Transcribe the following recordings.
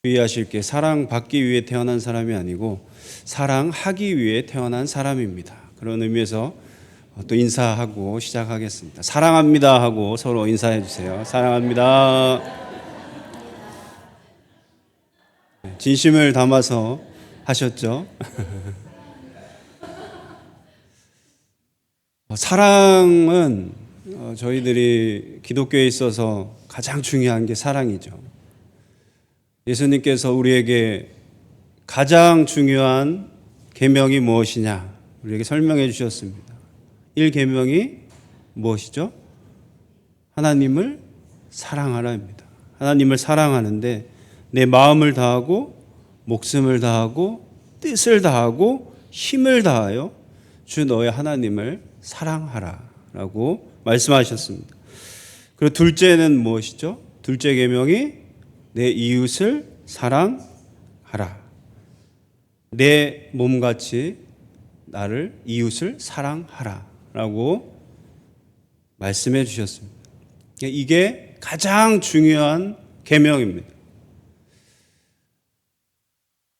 주의하실 게 사랑받기 위해 태어난 사람이 아니고 사랑하기 위해 태어난 사람입니다. 그런 의미에서 또 인사하고 시작하겠습니다. 사랑합니다 하고 서로 인사해 주세요. 사랑합니다. 진심을 담아서 하셨죠? 사랑은 저희들이 기독교에 있어서 가장 중요한 게 사랑이죠. 예수님께서 우리에게 가장 중요한 계명이 무엇이냐 우리에게 설명해 주셨습니다. 1계명이 무엇이죠? 하나님을 사랑하라입니다. 하나님을 사랑하는데 내 마음을 다하고 목숨을 다하고 뜻을 다하고 힘을 다하여 주 너의 하나님을 사랑하라라고 말씀하셨습니다. 그리고 둘째는 무엇이죠? 둘째 계명이 내 이웃을 사랑하라. 내 몸같이 나를 이웃을 사랑하라라고 말씀해 주셨습니다. 이게 가장 중요한 계명입니다.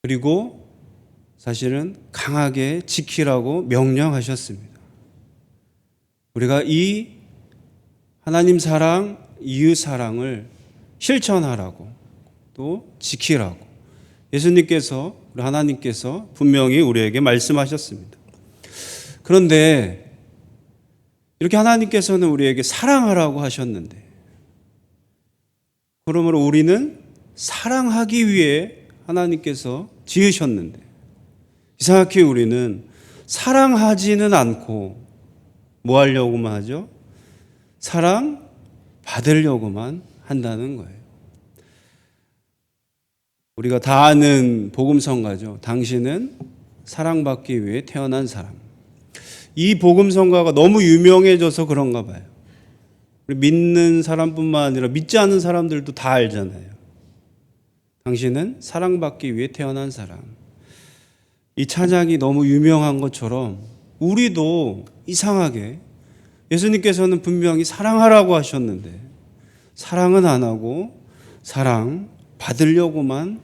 그리고 사실은 강하게 지키라고 명령하셨습니다. 우리가 이 하나님 사랑, 이웃 사랑을 실천하라고 또 지키라고 예수님께서 우리 하나님께서 분명히 우리에게 말씀하셨습니다. 그런데 이렇게 하나님께서는 우리에게 사랑하라고 하셨는데 그러므로 우리는 사랑하기 위해 하나님께서 지으셨는데 이상하게 우리는 사랑하지는 않고 뭐 하려고만 하죠? 사랑 받으려고만 한다는 거예요. 우리가 다 아는 복음성가죠. 당신은 사랑받기 위해 태어난 사람. 이 복음성가가 너무 유명해져서 그런가 봐요. 믿는 사람뿐만 아니라 믿지 않는 사람들도 다 알잖아요. 당신은 사랑받기 위해 태어난 사람. 이 찬양이 너무 유명한 것처럼 우리도 이상하게 예수님께서는 분명히 사랑하라고 하셨는데 사랑은 안 하고 사랑 받으려고만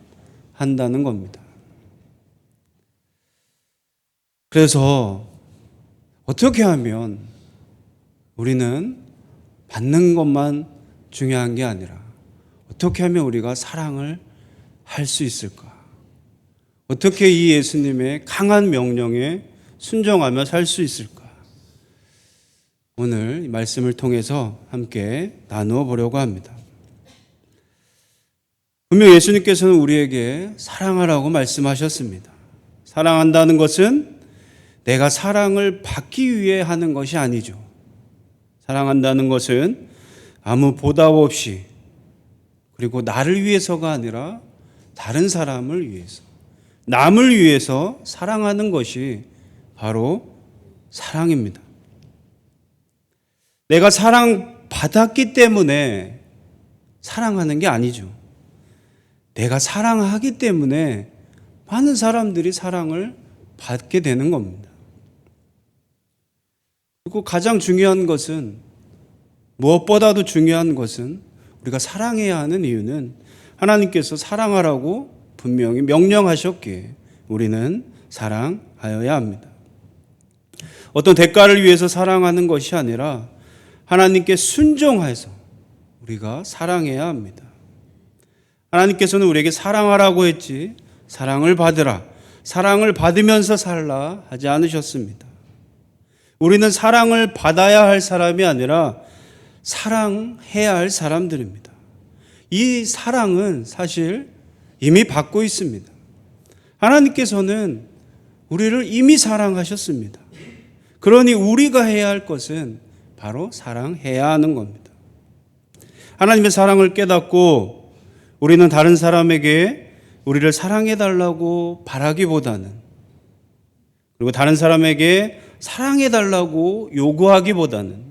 한다는 겁니다. 그래서 어떻게 하면 우리는 받는 것만 중요한 게 아니라 어떻게 하면 우리가 사랑을 할 수 있을까? 어떻게 이 예수님의 강한 명령에 순종하며 살 수 있을까? 오늘 이 말씀을 통해서 함께 나누어 보려고 합니다. 분명 예수님께서는 우리에게 사랑하라고 말씀하셨습니다. 사랑한다는 것은 내가 사랑을 받기 위해 하는 것이 아니죠. 사랑한다는 것은 아무 보답 없이 그리고 나를 위해서가 아니라 다른 사람을 위해서 남을 위해서 사랑하는 것이 바로 사랑입니다. 내가 사랑받았기 때문에 사랑하는 게 아니죠. 내가 사랑하기 때문에 많은 사람들이 사랑을 받게 되는 겁니다. 그리고 가장 중요한 것은 무엇보다도 중요한 것은 우리가 사랑해야 하는 이유는 하나님께서 사랑하라고 분명히 명령하셨기에 우리는 사랑하여야 합니다. 어떤 대가를 위해서 사랑하는 것이 아니라 하나님께 순종해서 우리가 사랑해야 합니다. 하나님께서는 우리에게 사랑하라고 했지 사랑을 받으라, 사랑을 받으면서 살라 하지 않으셨습니다. 우리는 사랑을 받아야 할 사람이 아니라 사랑해야 할 사람들입니다. 이 사랑은 사실 이미 받고 있습니다. 하나님께서는 우리를 이미 사랑하셨습니다. 그러니 우리가 해야 할 것은 바로 사랑해야 하는 겁니다. 하나님의 사랑을 깨닫고 우리는 다른 사람에게 우리를 사랑해달라고 바라기보다는 그리고 다른 사람에게 사랑해달라고 요구하기보다는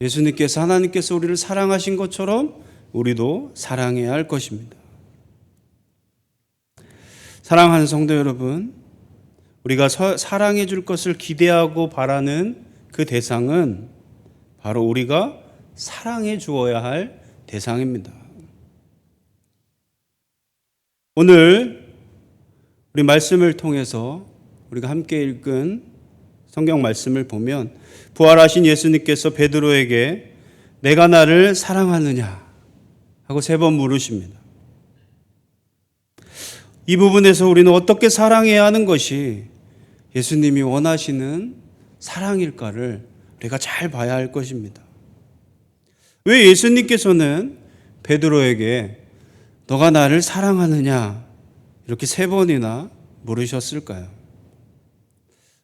예수님께서 하나님께서 우리를 사랑하신 것처럼 우리도 사랑해야 할 것입니다. 사랑하는 성도 여러분, 우리가 사랑해 줄 것을 기대하고 바라는 그 대상은 바로 우리가 사랑해 주어야 할 대상입니다. 오늘 우리 말씀을 통해서 우리가 함께 읽은 성경 말씀을 보면 부활하신 예수님께서 베드로에게 내가 나를 사랑하느냐 하고 3번 물으십니다. 이 부분에서 우리는 어떻게 사랑해야 하는 것이 예수님이 원하시는 사랑일까를 우리가 잘 봐야 할 것입니다. 왜 예수님께서는 베드로에게 너가 나를 사랑하느냐 이렇게 3번이나 물으셨을까요?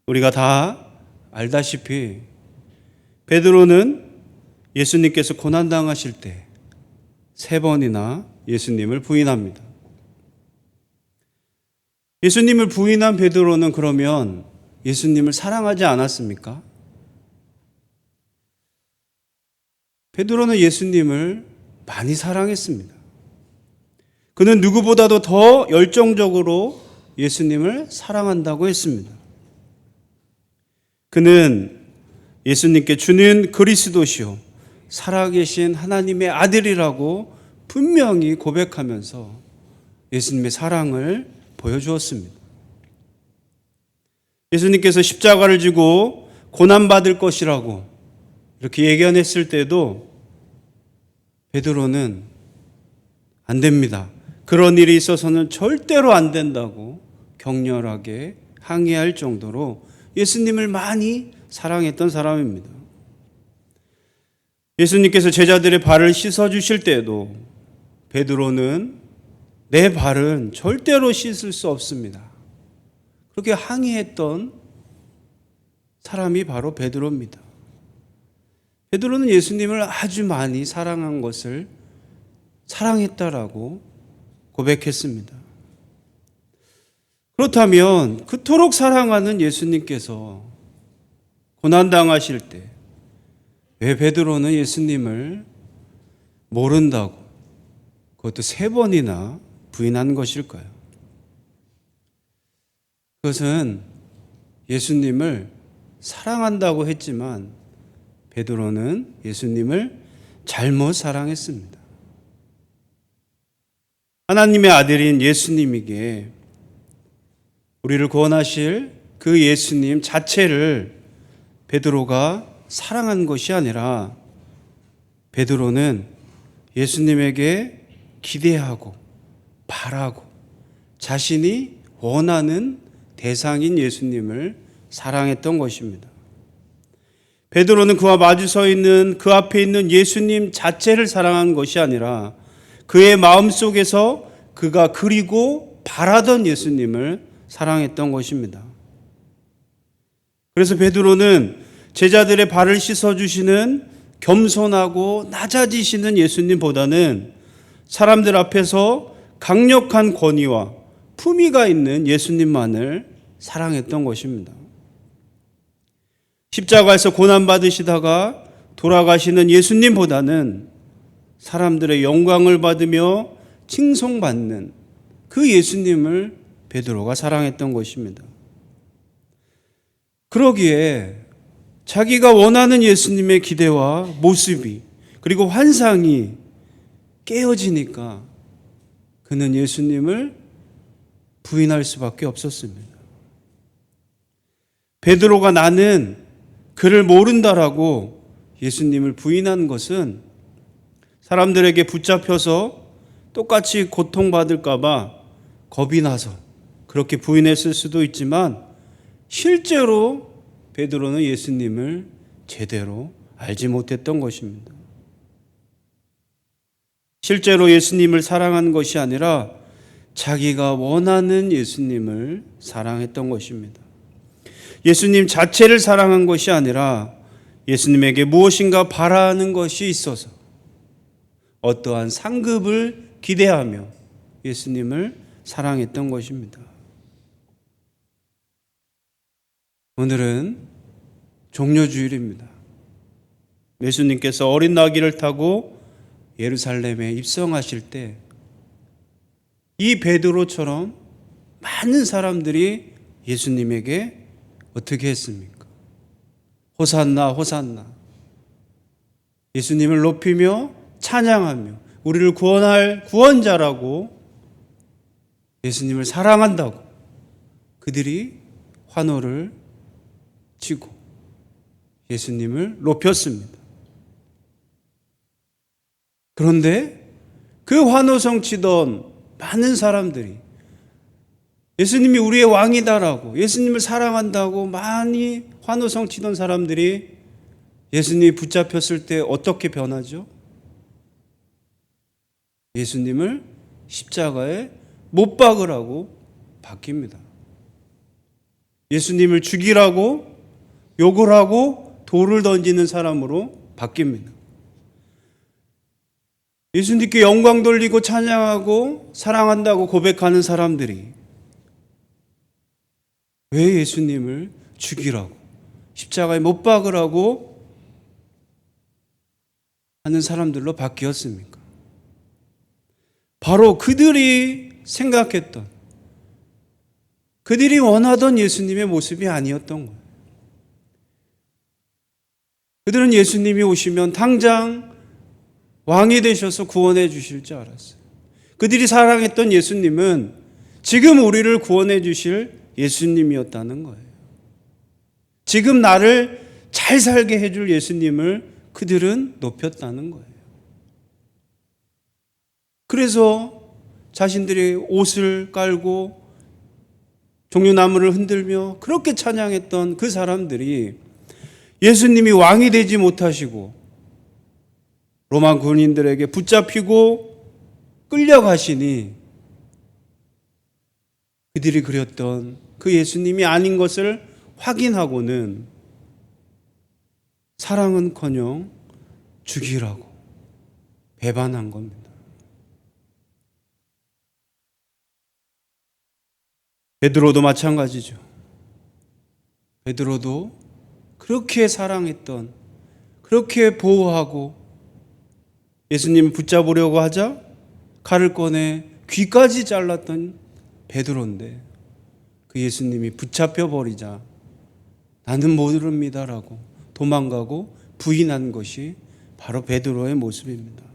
우리가 다 알다시피 베드로는 예수님께서 고난당하실 때 3번이나 예수님을 부인합니다. 예수님을 부인한 베드로는 그러면 예수님을 사랑하지 않았습니까? 베드로는 예수님을 많이 사랑했습니다. 그는 누구보다도 더 열정적으로 예수님을 사랑한다고 했습니다. 그는 예수님께 주는 그리스도시요 살아계신 하나님의 아들이라고 분명히 고백하면서 예수님의 사랑을 보여주었습니다. 예수님께서 십자가를 지고 고난받을 것이라고 이렇게 예견했을 때도 베드로는 안 됩니다. 그런 일이 있어서는 절대로 안 된다고 격렬하게 항의할 정도로 예수님을 많이 사랑했던 사람입니다. 예수님께서 제자들의 발을 씻어주실 때에도 베드로는 내 발은 절대로 씻을 수 없습니다. 그렇게 항의했던 사람이 바로 베드로입니다. 베드로는 예수님을 아주 많이 사랑한 것을 사랑했다라고 고백했습니다. 그렇다면 그토록 사랑하는 예수님께서 고난당하실 때 왜 베드로는 예수님을 모른다고 그것도 3번이나 부인한 것일까요? 그것은 예수님을 사랑한다고 했지만 베드로는 예수님을 잘못 사랑했습니다. 하나님의 아들인 예수님에게 우리를 구원하실 그 예수님 자체를 베드로가 사랑한 것이 아니라 베드로는 예수님에게 기대하고 바라고 자신이 원하는 대상인 예수님을 사랑했던 것입니다. 베드로는 그와 마주 서 있는 그 앞에 있는 예수님 자체를 사랑한 것이 아니라 그의 마음속에서 그가 그리고 바라던 예수님을 사랑했던 것입니다. 그래서 베드로는 제자들의 발을 씻어주시는 겸손하고 낮아지시는 예수님보다는 사람들 앞에서 강력한 권위와 품위가 있는 예수님만을 사랑했던 것입니다. 십자가에서 고난받으시다가 돌아가시는 예수님보다는 사람들의 영광을 받으며 칭송받는 그 예수님을 베드로가 사랑했던 것입니다. 그러기에 자기가 원하는 예수님의 기대와 모습이 그리고 환상이 깨어지니까 그는 예수님을 부인할 수밖에 없었습니다. 베드로가 나는 그를 모른다라고 예수님을 부인한 것은 사람들에게 붙잡혀서 똑같이 고통받을까 봐 겁이 나서 그렇게 부인했을 수도 있지만 실제로 베드로는 예수님을 제대로 알지 못했던 것입니다. 실제로 예수님을 사랑한 것이 아니라 자기가 원하는 예수님을 사랑했던 것입니다. 예수님 자체를 사랑한 것이 아니라 예수님에게 무엇인가 바라는 것이 있어서 어떠한 상급을 기대하며 예수님을 사랑했던 것입니다. 오늘은 종려주일입니다. 예수님께서 어린 나귀를 타고 예루살렘에 입성하실 때 이 베드로처럼 많은 사람들이 예수님에게 어떻게 했습니까? 호산나 호산나 예수님을 높이며 찬양하며 우리를 구원할 구원자라고 예수님을 사랑한다고 그들이 환호를 치고 예수님을 높였습니다. 그런데 그 환호성 치던 많은 사람들이 예수님이 우리의 왕이다라고 예수님을 사랑한다고 많이 환호성 치던 사람들이 예수님이 붙잡혔을 때 어떻게 변하죠? 예수님을 십자가에 못 박으라고 바뀝니다. 예수님을 죽이라고 욕을 하고 돌을 던지는 사람으로 바뀝니다. 예수님께 영광 돌리고 찬양하고 사랑한다고 고백하는 사람들이 왜 예수님을 죽이라고 십자가에 못 박으라고 하는 사람들로 바뀌었습니까? 바로 그들이 생각했던, 그들이 원하던 예수님의 모습이 아니었던 거예요. 그들은 예수님이 오시면 당장 왕이 되셔서 구원해 주실 줄 알았어요. 그들이 사랑했던 예수님은 지금 우리를 구원해 주실 예수님이었다는 거예요. 지금 나를 잘 살게 해줄 예수님을 그들은 높였다는 거예요. 그래서 자신들이 옷을 깔고 종려나무를 흔들며 그렇게 찬양했던 그 사람들이 예수님이 왕이 되지 못하시고 로마 군인들에게 붙잡히고 끌려가시니 그들이 그렸던 그 예수님이 아닌 것을 확인하고는 사랑은커녕 죽이라고 배반한 겁니다. 베드로도 마찬가지죠. 베드로도 그렇게 사랑했던, 그렇게 보호하고 예수님을 붙잡으려고 하자 칼을 꺼내 귀까지 잘랐던 베드로인데 그 예수님이 붙잡혀 버리자 나는 모릅니다라고 도망가고 부인한 것이 바로 베드로의 모습입니다.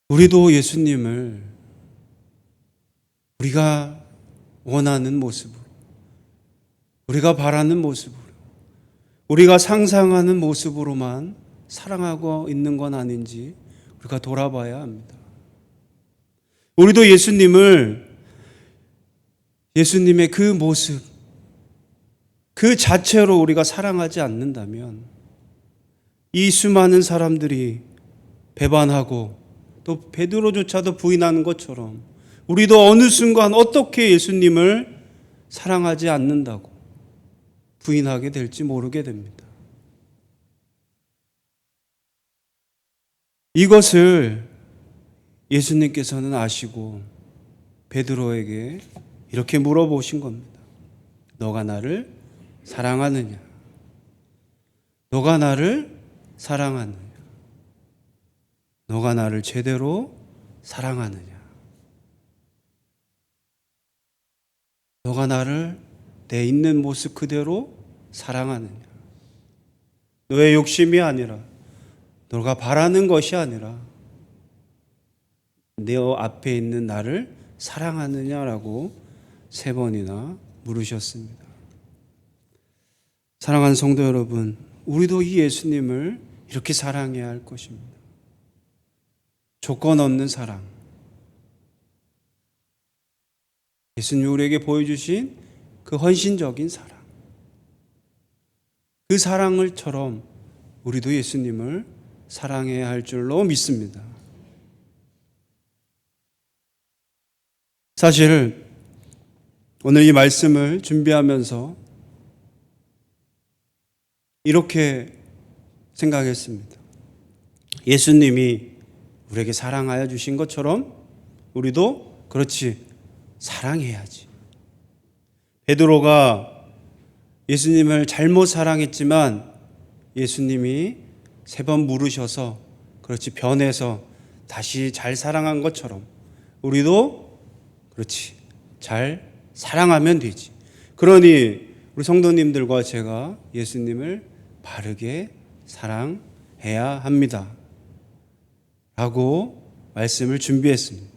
우리도 예수님을 우리가 원하는 모습으로, 우리가 바라는 모습으로, 우리가 상상하는 모습으로만 사랑하고 있는 건 아닌지 우리가 돌아봐야 합니다. 우리도 예수님의 그 모습, 그 자체로 우리가 사랑하지 않는다면 이 수많은 사람들이 배반하고 또 베드로조차도 부인하는 것처럼 우리도 어느 순간 어떻게 예수님을 사랑하지 않는다고 부인하게 될지 모르게 됩니다. 이것을 예수님께서는 아시고 베드로에게 이렇게 물어보신 겁니다. 너가 나를 사랑하느냐? 너가 나를 사랑하느냐? 너가 나를 제대로 사랑하느냐? 너가 나를 내 있는 모습 그대로 사랑하느냐? 너의 욕심이 아니라, 너가 바라는 것이 아니라 내 앞에 있는 나를 사랑하느냐라고 3번이나 물으셨습니다. 사랑하는 성도 여러분, 우리도 이 예수님을 이렇게 사랑해야 할 것입니다. 조건 없는 사랑. 예수님 우리에게 보여주신 그 헌신적인 사랑. 그 사랑을처럼 우리도 예수님을 사랑해야 할 줄로 믿습니다. 사실 오늘 이 말씀을 준비하면서 이렇게 생각했습니다. 예수님이 우리에게 사랑하여 주신 것처럼 우리도 그렇지 사랑해야지. 베드로가 예수님을 잘못 사랑했지만 예수님이 3번 물으셔서 그렇지 변해서 다시 잘 사랑한 것처럼 우리도 그렇지 잘 사랑하면 되지. 그러니 우리 성도님들과 제가 예수님을 바르게 사랑해야 합니다 라고 말씀을 준비했습니다.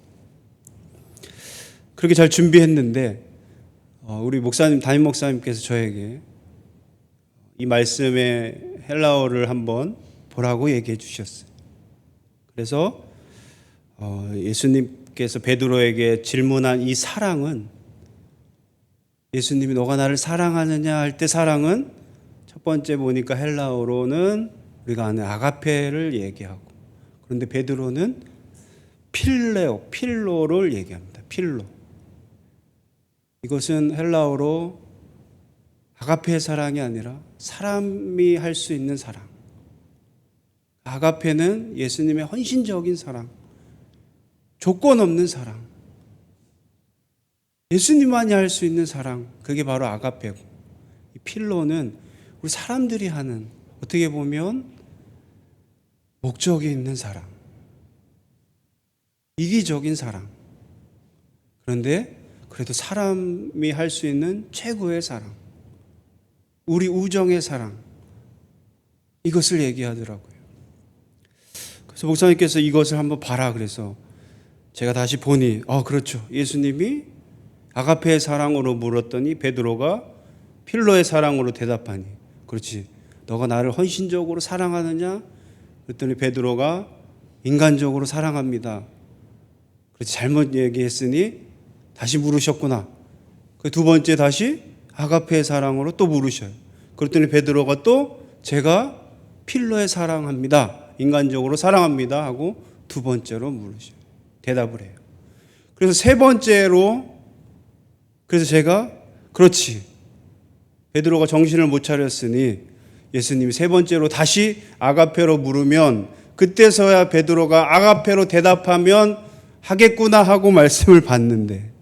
그렇게 잘 준비했는데 우리 목사님, 담임 목사님께서 저에게 이 말씀의 헬라어를 한번 보라고 얘기해 주셨어요. 그래서 예수님께서 베드로에게 질문한 이 사랑은, 예수님이 너가 나를 사랑하느냐 할 때 사랑은 첫 번째 보니까 헬라어로는 우리가 아는 아가페를 얘기하고, 그런데 베드로는 필로를 얘기합니다. 필로. 이것은 헬라어로 아가페의 사랑이 아니라 사람이 할 수 있는 사랑. 아가페는 예수님의 헌신적인 사랑, 조건 없는 사랑, 예수님만이 할 수 있는 사랑, 그게 바로 아가페고, 이 필로는 우리 사람들이 하는, 어떻게 보면 목적이 있는 사랑, 이기적인 사랑, 그런데 그래도 사람이 할 수 있는 최고의 사랑, 우리 우정의 사랑, 이것을 얘기하더라고요. 그래서 목사님께서 이것을 한번 봐라 그래서 제가 다시 보니 그렇죠. 예수님이 아가페의 사랑으로 물었더니 베드로가 필로의 사랑으로 대답하니, 그렇지, 너가 나를 헌신적으로 사랑하느냐? 그랬더니 베드로가 인간적으로 사랑합니다. 그렇지, 잘못 얘기했으니 다시 물으셨구나. 그 두 번째 다시 아가페의 사랑으로 또 물으셔요. 그랬더니 베드로가 또 제가 필로의 사랑합니다, 인간적으로 사랑합니다 하고 두 번째로 물으셔요. 대답을 해요. 그래서 세 번째로, 그래서 제가 그렇지, 베드로가 정신을 못 차렸으니 예수님이 세 번째로 다시 아가페로 물으면 그때서야 베드로가 아가페로 대답하면 하겠구나 하고 말씀을 받는데,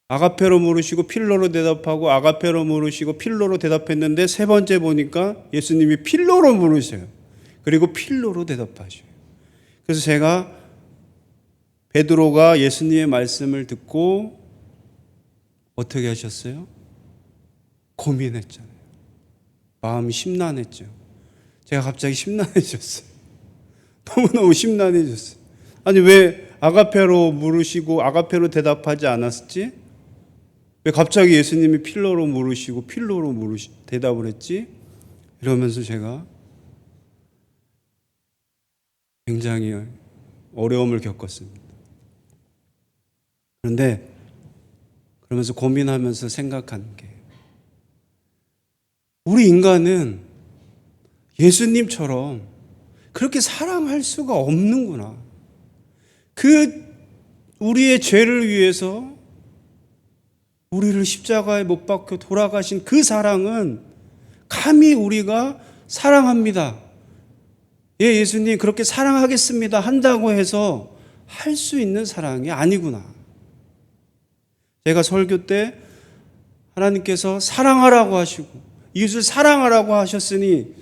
아가페로 물으시고 필로로 대답하고 아가페로 물으시고 필로로 대답했는데 세 번째 보니까 예수님이 필로로 물으셔요. 그리고 필로로 대답하셔요. 그래서 제가 베드로가 예수님의 말씀을 듣고 어떻게 하셨어요? 고민했잖아요. 마음이 심란했죠. 제가 갑자기 심란해졌어요. 너무너무 심란해졌어요. 아니 왜 아가페로 물으시고 아가페로 대답하지 않았지? 왜 갑자기 예수님이 필로로 물으시고 필로로 대답을 했지? 이러면서 제가 굉장히 어려움을 겪었습니다. 그런데 그러면서 고민하면서 생각한 게, 우리 인간은 예수님처럼 그렇게 사랑할 수가 없는구나. 우리의 죄를 위해서 우리를 십자가에 못 박혀 돌아가신 그 사랑은 감히 우리가 사랑합니다, 예수님 그렇게 사랑하겠습니다 한다고 해서 할 수 있는 사랑이 아니구나. 제가 설교 때 하나님께서 사랑하라고 하시고 이웃을 사랑하라고 하셨으니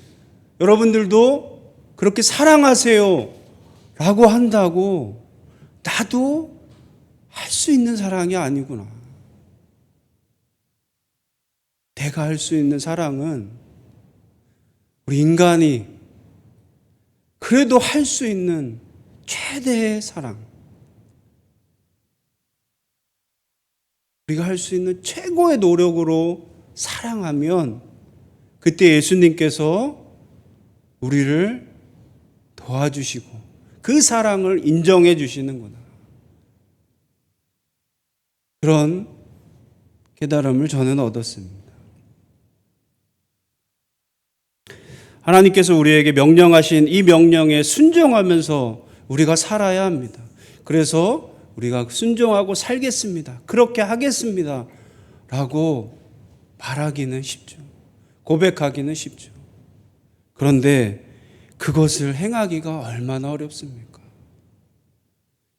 여러분들도 그렇게 사랑하세요 라고 한다고 나도 할 수 있는 사랑이 아니구나. 내가 할 수 있는 사랑은 우리 인간이 그래도 할 수 있는 최대의 사랑, 우리가 할 수 있는 최고의 노력으로 사랑하면 그때 예수님께서 우리를 도와주시고 그 사랑을 인정해 주시는구나. 그런 깨달음을 저는 얻었습니다. 하나님께서 우리에게 명령하신 이 명령에 순종하면서 우리가 살아야 합니다. 그래서 우리가 순종하고 살겠습니다, 그렇게 하겠습니다 라고 말하기는 쉽죠. 고백하기는 쉽죠. 그런데 그것을 행하기가 얼마나 어렵습니까?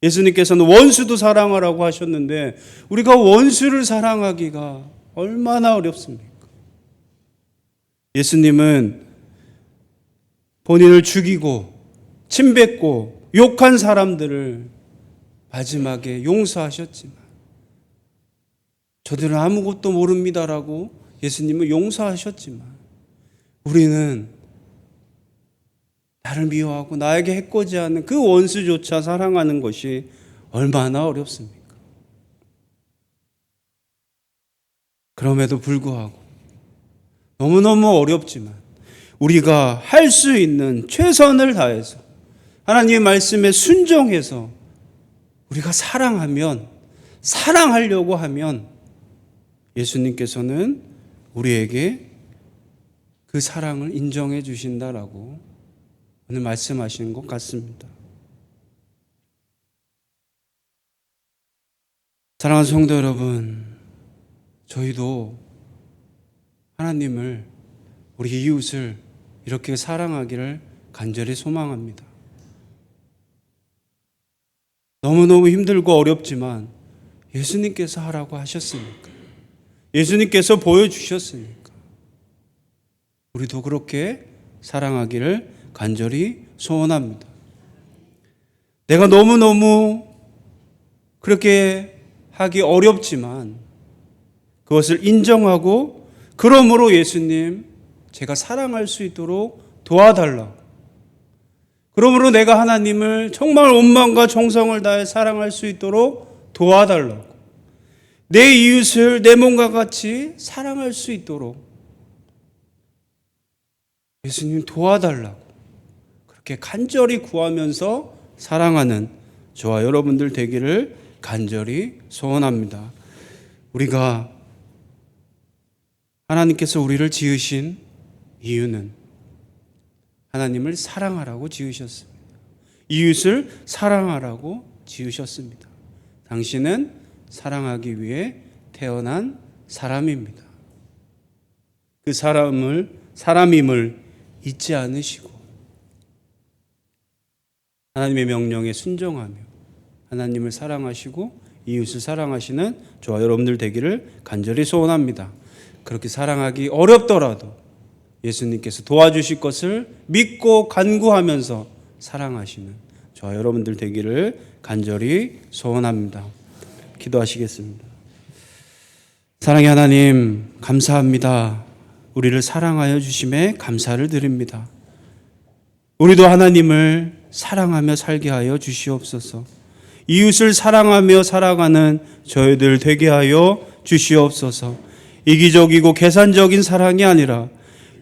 예수님께서는 원수도 사랑하라고 하셨는데 우리가 원수를 사랑하기가 얼마나 어렵습니까? 예수님은 본인을 죽이고 침뱉고 욕한 사람들을 마지막에 용서하셨지만, 저들은 아무것도 모릅니다라고 예수님은 용서하셨지만, 우리는 나를 미워하고 나에게 해코지하는 그 원수조차 사랑하는 것이 얼마나 어렵습니까? 그럼에도 불구하고 너무너무 어렵지만 우리가 할 수 있는 최선을 다해서 하나님의 말씀에 순종해서 우리가 사랑하려고 하면 예수님께서는 우리에게 그 사랑을 인정해 주신다라고 오늘 말씀하시는 것 같습니다. 사랑하는 성도 여러분, 저희도 하나님을, 우리 이웃을 이렇게 사랑하기를 간절히 소망합니다. 너무너무 힘들고 어렵지만 예수님께서 하라고 하셨으니까, 예수님께서 보여주셨으니까 우리도 그렇게 사랑하기를 간절히 소원합니다. 내가 너무너무 그렇게 하기 어렵지만 그것을 인정하고 그러므로 예수님, 제가 사랑할 수 있도록 도와달라고, 그러므로 내가 하나님을 정말 온 마음과 정성을 다해 사랑할 수 있도록 도와달라고, 내 이웃을 내 몸과 같이 사랑할 수 있도록 예수님 도와달라고 그렇게 간절히 구하면서 사랑하는 저와 여러분들 되기를 간절히 소원합니다. 우리가 하나님께서 우리를 지으신 이유는 하나님을 사랑하라고 지으셨습니다. 이웃을 사랑하라고 지으셨습니다. 당신은 사랑하기 위해 태어난 사람입니다. 그 사람임을 잊지 않으시고 하나님의 명령에 순종하며 하나님을 사랑하시고 이웃을 사랑하시는 저와 여러분들 되기를 간절히 소원합니다. 그렇게 사랑하기 어렵더라도 예수님께서 도와주실 것을 믿고 간구하면서 사랑하시는 저와 여러분들 되기를 간절히 소원합니다. 기도하시겠습니다. 사랑의 하나님, 감사합니다. 우리를 사랑하여 주심에 감사를 드립니다. 우리도 하나님을 사랑하며 살게 하여 주시옵소서. 이웃을 사랑하며 살아가는 저희들 되게 하여 주시옵소서. 이기적이고 계산적인 사랑이 아니라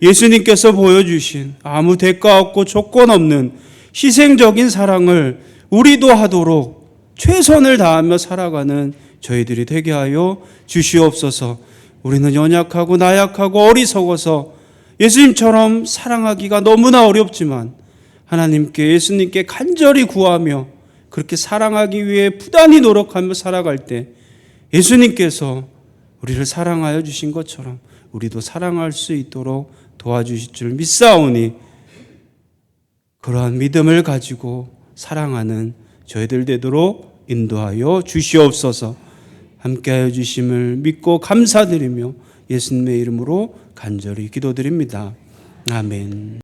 예수님께서 보여주신 아무 대가 없고 조건 없는 희생적인 사랑을 우리도 하도록 최선을 다하며 살아가는 저희들이 되게 하여 주시옵소서. 우리는 연약하고 나약하고 어리석어서 예수님처럼 사랑하기가 너무나 어렵지만 하나님께, 예수님께 간절히 구하며 그렇게 사랑하기 위해 부단히 노력하며 살아갈 때 예수님께서 우리를 사랑하여 주신 것처럼 우리도 사랑할 수 있도록 도와주실 줄 믿사오니 그러한 믿음을 가지고 사랑하는 저희들 되도록 인도하여 주시옵소서. 함께하여 주심을 믿고 감사드리며 예수님의 이름으로 간절히 기도드립니다. 아멘.